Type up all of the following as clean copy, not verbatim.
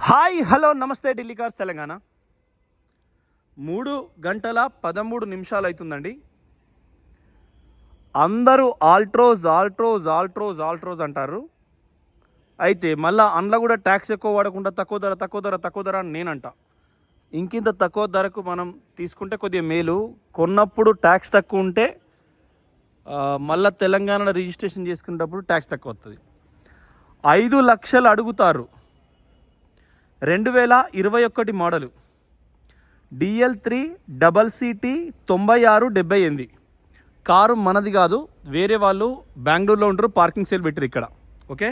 Hi hello నమస్తే Delhi cars Telangana. 3 గంటల 13 నిమిషాలు అవుతుందండి. అందరూ ఆల్ట్రోజ్ ఆల్ట్రోజ్ ఆల్ట్రోజ్ ఆల్ట్రోజ్ అంటారు. అయితే మళ్ళీ అందులో కూడా ట్యాక్స్ ఎక్కువ పడకుండా తక్కువ ధర తక్కువ ధర తక్కువ ధర అని నేనంట. ఇంకింత తక్కువ ధరకు మనం తీసుకుంటే కొద్దిగా మేలు. కొన్నప్పుడు ట్యాక్స్ తక్కువ ఉంటే మళ్ళీ తెలంగాణలో రిజిస్ట్రేషన్ చేసుకునేటప్పుడు ట్యాక్స్ తక్కువ వస్తుంది. 5 లక్షలు అడుగుతారు. 2021 మోడలు DL3 CCT 9678. కారు మనది కాదు, వేరే వాళ్ళు బెంగళూరులో ఉంటారు. పార్కింగ్ సేల్ పెట్టారు ఇక్కడ. ఓకే,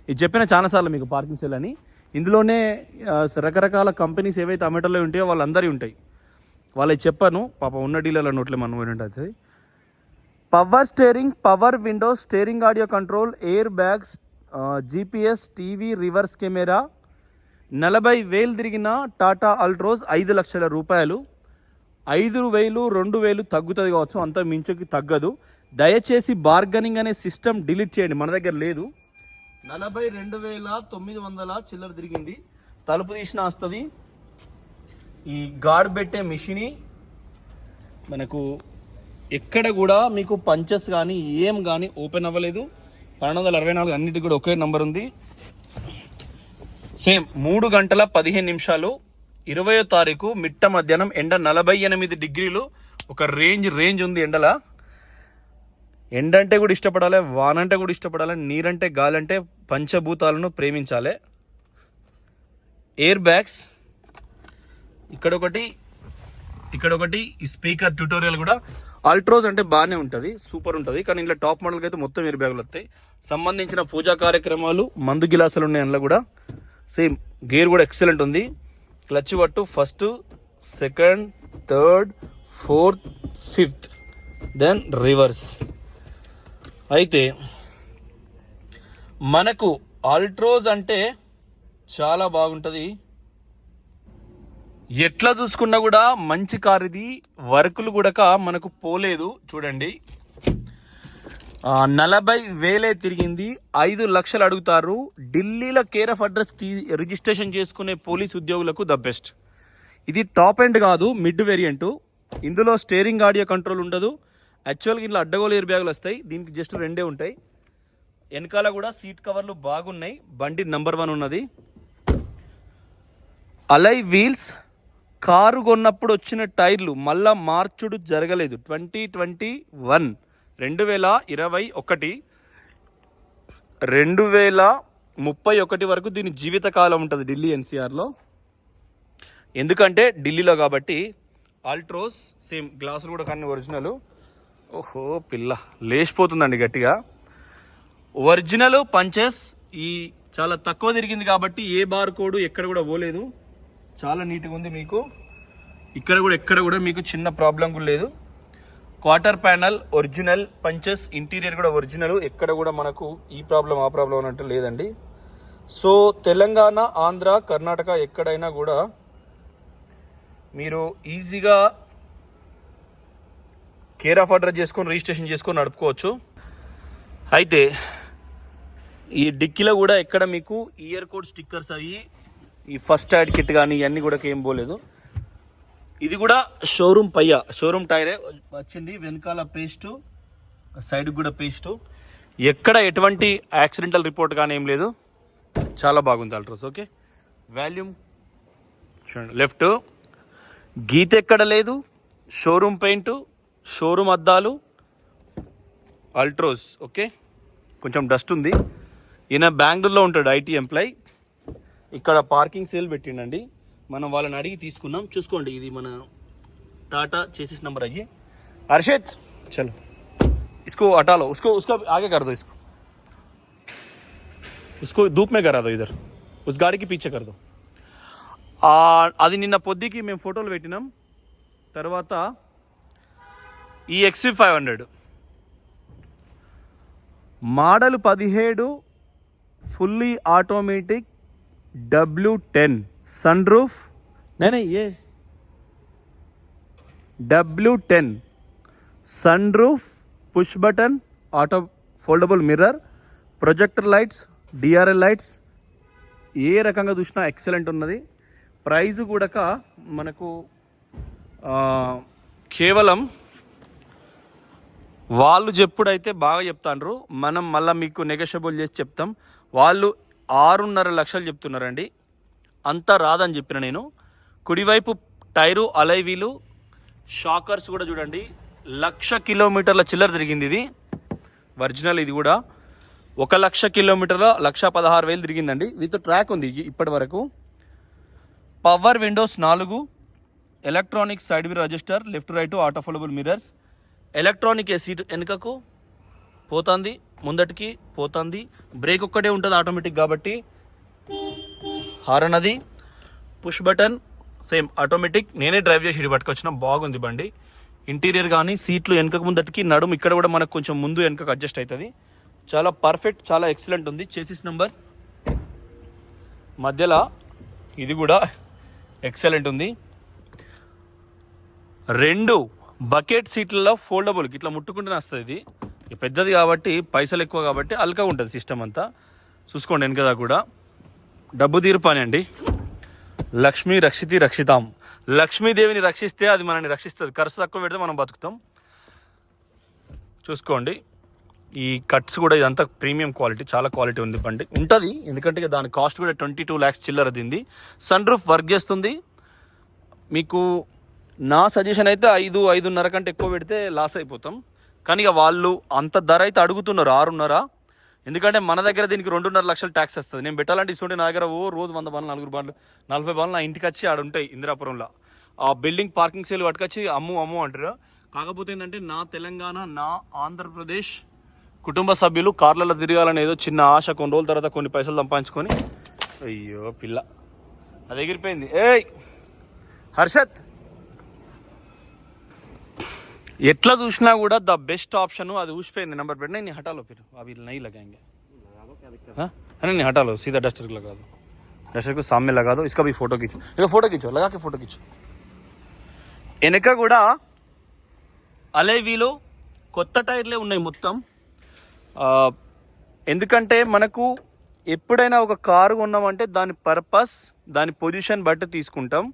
ఇది చెప్పిన చాలాసార్లు మీకు పార్కింగ్ సేల్ అని. ఇందులోనే రకరకాల కంపెనీస్ ఏవైతే అమెటోలో ఉంటాయో వాళ్ళందరివి ఉంటాయి. వాళ్ళకి చెప్పాను, పాప ఉన్న డీలర్ల నోట్లే మనం ఉంటుంది. Power steering, power Windows, steering audio control, air bags, GPS, TV, reverse camera. 40,000 తిరిగిన టాటా అల్ట్రోజ్ 5 లక్షల రూపాయలు. 5,000 2,000 తగ్గుతుంది కావచ్చు, అంత మించుకి తగ్గదు. దయచేసి బార్గనింగ్ అనే సిస్టమ్ డిలీట్ చేయండి, మన దగ్గర లేదు. 42,900 చిల్లర తిరిగింది. తలుపు తీసిన వస్తుంది. ఈ గాడ్ పెట్టే మిషని మనకు ఎక్కడ కూడా మీకు పంచెస్ కానీ ఏం కానీ ఓపెన్ అవ్వలేదు. 1264 అన్నిటికి కూడా ఒకే నంబర్ ఉంది. సేమ్ 3 గంటల 15 నిమిషాలు. 20వ తారీఖు మిట్ట మధ్యాహ్నం. ఎండ 48 డిగ్రీలు. ఒక రేంజ్ ఉంది ఎండల. ఎండ అంటే కూడా ఇష్టపడాలి, వానంటే కూడా ఇష్టపడాలి, నీరంటే గాలంటే పంచభూతాలను ప్రేమించాలి. ఎయిర్ బ్యాగ్స్ ఇక్కడొకటి ఇక్కడొకటి. ఈ స్పీకర్ ట్యూటోరియల్ కూడా అల్ట్రోజ్ అంటే బాగానే ఉంటుంది, సూపర్ ఉంటుంది. కానీ ఇంట్లో టాప్ మోడల్కి అయితే మొత్తం ఎయిర్ బ్యాగులు వస్తాయి. సంబంధించిన పూజా కార్యక్రమాలు, మందు గిలాసులు ఉన్నాయి అందులో కూడా. సేమ్ గేర్ కూడా ఎక్సలెంట్ ఉంది. క్లచ్ పట్టు 1st, 2nd, 3rd, 4th, 5th, then reverse. అయితే మనకు ఆల్ట్రోజ్ అంటే చాలా బాగుంటుంది. ఎట్లా చూసుకున్నా కూడా మంచి కార్ ఇది. వర్కులు కూడా మనకు పోలేదు. చూడండి, 40,000 తిరిగింది. 5 లక్షలు అడుగుతారు. ఢిల్లీలో కేర్ ఆఫ్ అడ్రస్ రిజిస్ట్రేషన్ చేసుకునే పోలీస్ ఉద్యోగులకు ద బెస్ట్. ఇది టాప్ ఎండ్ కాదు, మిడ్ వేరియంట్. ఇందులో స్టీరింగ్ ఆడియో కంట్రోల్ ఉండదు. యాక్చువల్గా ఇంట్లో అడ్డగోలు ఎయిర్ బ్యాగులు వస్తాయి, దీనికి జస్ట్ 2 ఉంటాయి. వెనకాల కూడా సీట్ కవర్లు బాగున్నాయి. బండి నంబర్ 1 ఉన్నది. అలై వీల్స్. కారు కొన్నప్పుడు వచ్చిన టైర్లు మళ్ళా మార్చుడు జరగలేదు. 2021 2031 వరకు దీని జీవితకాలం ఉంటుంది ఢిల్లీ NCRలో. ఎందుకంటే ఢిల్లీలో కాబట్టి. ఆల్ట్రోస్ సేమ్ గ్లాసులు కూడా కానీ ఒరిజినల్. ఓహో పిల్ల లేచిపోతుందండి గట్టిగా. Original punches. ఈ చాలా తక్కువ తిరిగింది కాబట్టి ఏ బార్ కోడ్ ఎక్కడ కూడా పోలేదు. చాలా నీట్గా ఉంది. మీకు ఇక్కడ కూడా ఎక్కడ కూడా మీకు చిన్న ప్రాబ్లం కూడా లేదు. Quarter panel original, punches, interior కూడా ఒరిజినల్. ఎక్కడ కూడా మనకు ఈ ప్రాబ్లం ఆ ప్రాబ్లం అన్నట్టు లేదండి. సో తెలంగాణ, ఆంధ్ర, కర్ణాటక ఎక్కడైనా కూడా మీరు ఈజీగా కేర్ ఆఫ్ అడ్రస్ చేసుకొని రిజిస్ట్రేషన్ చేసుకొని నడుపుకోవచ్చు. అయితే ఈ డిక్కీలో కూడా ఎక్కడ మీకు ఇయర్ కోడ్ స్టిక్కర్స్ అవి, ఈ ఫస్ట్ ఎయిడ్ కిట్ కానీ ఇవన్నీ కూడా ఏం పోలేదు. ఇది కూడా షోరూమ్ షోరూమ్ టైరే వచ్చింది. వెనకాల పేస్టు, సైడ్ కూడా పేస్టు. ఎక్కడ ఎటువంటి యాక్సిడెంటల్ రిపోర్ట్ కానీ ఏం లేదు. చాలా బాగుంది అల్ట్రోస్. ఓకే, వాల్యూమ్ చూడండి. లెఫ్ట్ గీత ఎక్కడ లేదు. షోరూమ్ పెయింట్, షోరూమ్ అద్దాలు, అల్ట్రోస్. ఓకే, కొంచెం డస్ట్ ఉంది. ఈయన బెంగళూరులో ఉంటాడు, IT ఎంప్లాయ్. ఇక్కడ పార్కింగ్ సేల్ పెట్టిండండి. మనం వాళ్ళని అడిగి తీసుకున్నాం. చూసుకోండి, ఇది మన టాటా చేసిస్ నెంబర్ అయ్యి. హర్షిత్ చలో इसको हटा लो, उसको आगे कर दो, उसको धूप में करा दो, इधर उस गाड़ी की पीछे कर दो. అది నిన్న పొద్దుకి మేము ఫోటోలు పెట్టినాం. తర్వాత ఈ XV500 model 17 fully automatic W10 sun roof. नहीं ये W10 sun roof, push button, auto foldable mirror, projector lights, DRL lights. ఏ రకంగా చూసినా ఎక్సలెంట్ ఉన్నది. ప్రైస్ కూడా మనకు కేవలం వాళ్ళు చెప్పుడైతే బాగా చెప్తాండ్రు, మనం మళ్ళీ మీకు నెగోషియబుల్ చేసి చెప్తాం. వాళ్ళు 6.5 లక్షలు చెప్తున్నారండి, అంతా రాదని చెప్పిన నేను. కుడివైపు టైరు అలై వీలు షాకర్స్ కూడా చూడండి, 1,00,000 కిలోమీటర్ల చిల్లర తిరిగింది ఇది ఒరిజినల్. ఇది కూడా 1,00,000 కిలోమీటర్ల 1,16,000 తిరిగిందండి. విత్ ట్రాక్ ఉంది ఇప్పటి వరకు. Power Windows 4, electronic side view register, left right auto foldable mirrors, electronic AC వెనుకకు పోతుంది, ముందటికి పోతుంది. బ్రేక్ ఒక్కటే ఉంటుంది ఆటోమేటిక్ కాబట్టి. హారన్ అది, పుష్ బటన్ సేమ్ ఆటోమేటిక్. నేనే డ్రైవ్ చేసి ఇటు పట్టుకొచ్చిన, బాగుంది బండి. ఇంటీరియర్ కానీ సీట్లు వెనుకకు ముందటికి, నడుము ఇక్కడ కూడా మనకు కొంచెం ముందు వెనుకకు అడ్జస్ట్ అవుతుంది. చాలా పర్ఫెక్ట్, చాలా ఎక్సలెంట్ ఉంది. చేసిస్ నెంబర్ మధ్యలో ఇది కూడా ఎక్సలెంట్ ఉంది. 2 బకెట్ సీట్లలో ఫోల్డబుల్ ఇట్లా ముట్టుకుంటూనే వస్తుంది. ఇది పెద్దది కాబట్టి, పైసలు ఎక్కువ కాబట్టి అల్కగా ఉంటుంది సిస్టమ్ అంతా. చూసుకోండి వెనకదా కూడా. డబ్బు తీరు పని అండి. లక్ష్మీ రక్షితి రక్షితాం. లక్ష్మీదేవిని రక్షిస్తే అది మనల్ని రక్షిస్తుంది. ఖర్చు తక్కువ పెడితే మనం బతుకుతాం. చూసుకోండి ఈ కట్స్ కూడా, ఇదంతా ప్రీమియం క్వాలిటీ, చాలా క్వాలిటీ ఉంది బండి. ఉంటుంది ఎందుకంటే దాని కాస్ట్ కూడా 22 lakhs చిల్లర దింది. సన్ రూఫ్ వర్క్ చేస్తుంది. మీకు నా సజెషన్ అయితే 5-5.5 కంటే ఎక్కువ పెడితే లాస్ అయిపోతాం. కానీ ఇక వాళ్ళు అంత ధర అయితే అడుగుతున్నారు 6.5. ఎందుకంటే మన దగ్గర దీనికి 2.5 లక్షలు ట్యాక్స్ వస్తుంది. నేను పెట్టాలంటే ఇస్తుంటే నా దగ్గర రోజు 100 బాన్లు, 4 బాన్లు, 40 బాన్లు నా ఇంటికి వచ్చి ఆడ ఉంటాయి ఇందిరాపురంలో. ఆ బిల్డింగ్ పార్కింగ్ సేల్ పట్టుకొచ్చి అమ్ము అంటారు. కాకపోతే ఏంటంటే నా తెలంగాణ, నా ఆంధ్రప్రదేశ్ కుటుంబ సభ్యులు కార్లలో తిరగాలని ఏదో చిన్న ఆశ, కొన్ని రోజుల తర్వాత కొన్ని పైసలు సంపాదించుకొని, అయ్యో పిల్ల అది ఎగిరిపోయింది. ఏయ్ హర్షత్, ఎట్లా చూసినా కూడా ద బెస్ట్ ఆప్షన్ అది. ఊసిపోయింది నెంబర్ పెట్టినా నీ హటాలో పేరు అవి నై लगाएंगे अरे नहीं हटा लो सीधा डस्टर लगा दो, डस्टर को सामने लगा दो. इसका भी फोटो खींचो, इसका फोटो खींचो, लगा के फोटो खींचो. వెనక కూడా అలై వీలు కొత్త టైర్లే ఉన్నాయి మొత్తం. ఎందుకంటే మనకు ఎప్పుడైనా ఒక కారు కొన్నామంటే దాని పర్పస్, దాని పొజిషన్ బట్టి తీసుకుంటాం.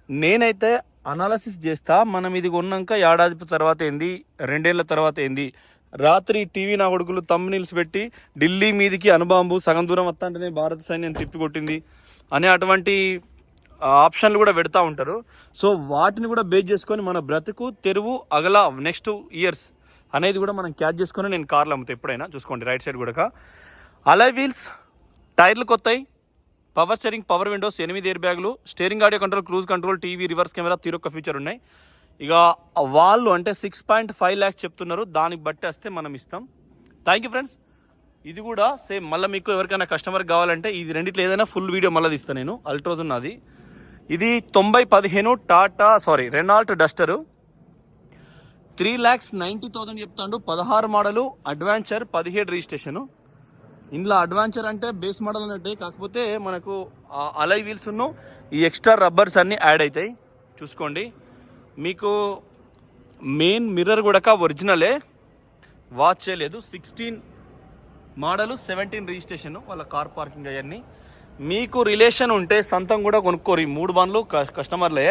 నేనైతే అనాలసిస్ చేస్తా. మనం ఇది కొన్నాక ఏడాది తర్వాత ఏంది, 2 ఏళ్ళ తర్వాత ఏంది. రాత్రి టీవీ నా కొడుకులు థంబ్నెయిల్స్ పెట్టి ఢిల్లీ మీదికి అణుబాంబు సగం దూరం వస్తాంటేనే భారత సైన్యం తిప్పి కొట్టింది అనే అటువంటి ఆప్షన్లు కూడా పెడతా ఉంటారు. సో వాటిని కూడా బేస్ చేసుకొని మన బ్రతుకు తెరువు అగల నెక్స్ట్ ఇయర్స్ అనేది కూడా మనం క్యాచ్ చేసుకొని నేను కార్లు అమ్ముతాను ఎప్పుడైనా. చూసుకోండి రైట్ సైడ్ కూడా అలై వీల్స్, టైర్లు కొత్తాయి, power steering, power windows, 8 air బ్యాగులు, steering audio control, cruise control, TV, reverse camera, తీరొక్క ఫీచర్ ఉన్నాయి. ఇక వాళ్ళు అంటే 6.5 lakhs చెప్తున్నారు. దానికి బట్టి వస్తే మనం ఇస్తాం. Thank you friends. ఇది కూడా సేమ్ మళ్ళీ మీకు ఎవరికైనా కస్టమర్ కావాలంటే ఇది రెండిట్లో ఏదైనా ఫుల్ వీడియో మళ్ళీ ఇస్తాను నేను. అల్ట్రోజ్ ఉన్నది. ఇది 9015 రెనాల్ట్ డస్టరు 3,90,000 చెప్తాడు. 16 మోడలు, అడ్వాంచర్, 17 రిజిస్ట్రేషను. ఇందులో అడ్వాంచర్ అంటే బేస్ మోడల్ అన్నట్టే, కాకపోతే మనకు అలై వీల్స్ ఉన్న ఈ ఎక్స్ట్రా రబ్బర్స్ అన్నీ యాడ్ అవుతాయి. చూసుకోండి మీకు మెయిన్ మిర్రర్ కూడా ఒరిజినలే, వాచ్ చేయలేదు. 16 మోడలు, 17 రిజిస్ట్రేషన్. వాళ్ళ కార్ పార్కింగ్ అవన్నీ. మీకు రిలేషన్ ఉంటే సొంతం కూడా కొనుక్కోరు. 3 బండ్లు కస్టమర్లే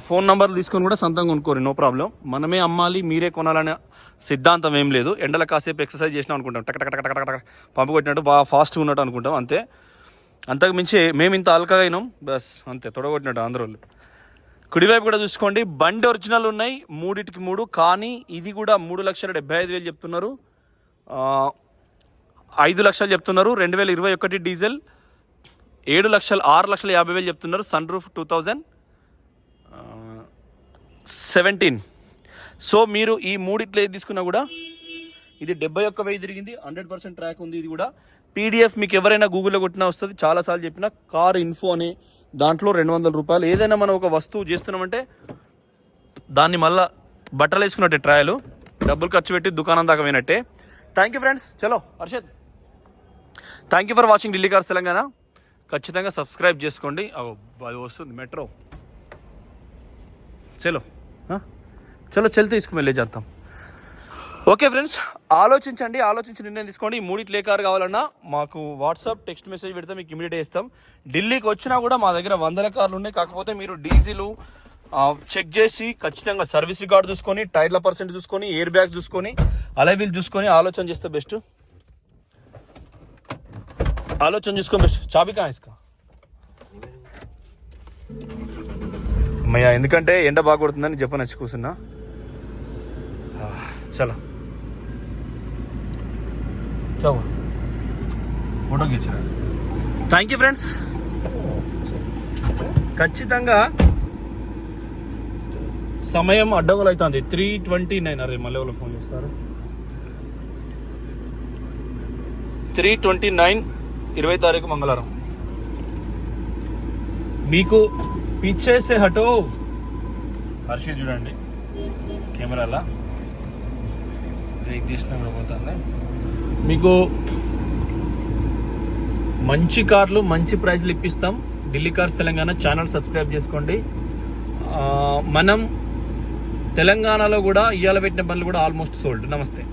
ఫోన్ నెంబర్లు తీసుకొని కూడా సొంతంగా కొనుక్కోరు, నో ప్రాబ్లం. మనమే అమ్మాలి, మీరే కొనాలనే సిద్ధాంతం ఏం లేదు. ఎండలో కాసేపు ఎక్సర్సైజ్ చేసినాం అనుకుంటాం, టక్ టక్ టక్ టక్ టక్ పంపు కొట్టినట్టు బాగా ఫాస్ట్గా ఉన్నట్టు అనుకుంటాం అంతే. అంతకు మించి మేము ఇంత అల్కగా అయినాం బస్ అంతే, తొడగొట్టినట్టు ఆంధ్రోళ్ళు. కుడివైపు కూడా చూసుకోండి, బండి ఒరిజినల్ ఉన్నాయి 3టికి 3. కానీ ఇది కూడా 3,75,000 చెప్తున్నారు, 5 లక్షలు చెప్తున్నారు. 2021 డీజిల్ 6,50,000 చెప్తున్నారు. Sun roof 2017. సో మీరు ఈ 3 ఏది తీసుకున్నా కూడా ఇది 71,000 తిరిగింది, 100% ట్రాక్ ఉంది. ఇది కూడా పీడిఎఫ్ మీకు ఎవరైనా గూగుల్లో కొట్టినా వస్తుంది. చాలాసార్లు చెప్పిన కార్ ఇన్ఫో అని దాంట్లో 200 రూపాయలు. ఏదైనా మనం ఒక వస్తువు చేస్తున్నామంటే దాన్ని మళ్ళీ బట్టలు వేసుకున్నట్టే ట్రయలు, డబ్బులు ఖర్చు పెట్టి దుకాణం దాకా పోయినట్టే. Thank you friends. చలో Harshad, thank you for watching Delhi cars Telangana. ఖచ్చితంగా సబ్స్క్రైబ్ చేసుకోండి. అది వస్తుంది మెట్రో. చలో చలో చల్తే इसको मैं ले जाता हूँ. ఓకే ఫ్రెండ్స్, ఆలోచించండి, ఆలోచించి నిర్ణయం తీసుకోండి. ఈ మూడిట్లో ఏ కారు కావాలన్నా మాకు వాట్సాప్ టెక్స్ట్ మెసేజ్ పెడితే మీకు ఇమీడియట్ ఇస్తాం. ఢిల్లీకి వచ్చినా కూడా మా దగ్గర వందల కార్లు ఉన్నాయి. కాకపోతే మీరు డీజిల్ చెక్ చేసి ఖచ్చితంగా సర్వీస్ రికార్డు చూసుకొని, టైర్ల పర్సెంట్ చూసుకొని, ఎయిర్ బ్యాగ్ చూసుకొని, అలైవీల్ చూసుకొని ఆలోచన చేస్తే బెస్ట్. ఆలోచన చూసుకొని బెస్ట్. చాబికా ఇస్కా అమ్మయ్య, ఎందుకంటే ఎండ బాగా కొడుతుందని చెప్పనొచ్చి కూర్చున్నా. చలో ఫోటో ఇచ్చిన. Thank you friends. ఖచ్చితంగా సమయం అడ్డగోలు అవుతుంది. 3:29. అరే మళ్ళీ వాళ్ళు ఫోన్ చేస్తారు. 3:29 20 తారీఖు మంగళవారం. మీకు పిచ్చేసే హటో హర్షి చూడండి కెమెరాలా బ్రేక్ తీసిన పోతుంది. మీకు మంచి కార్లు మంచి ప్రైజ్లు ఇప్పిస్తాం. Delhi cars Telangana channel subscribe చేసుకోండి. మనం తెలంగాణలో కూడా ఇవాళ పెట్టిన బండ్లు కూడా ఆల్మోస్ట్ సోల్డ్. నమస్తే.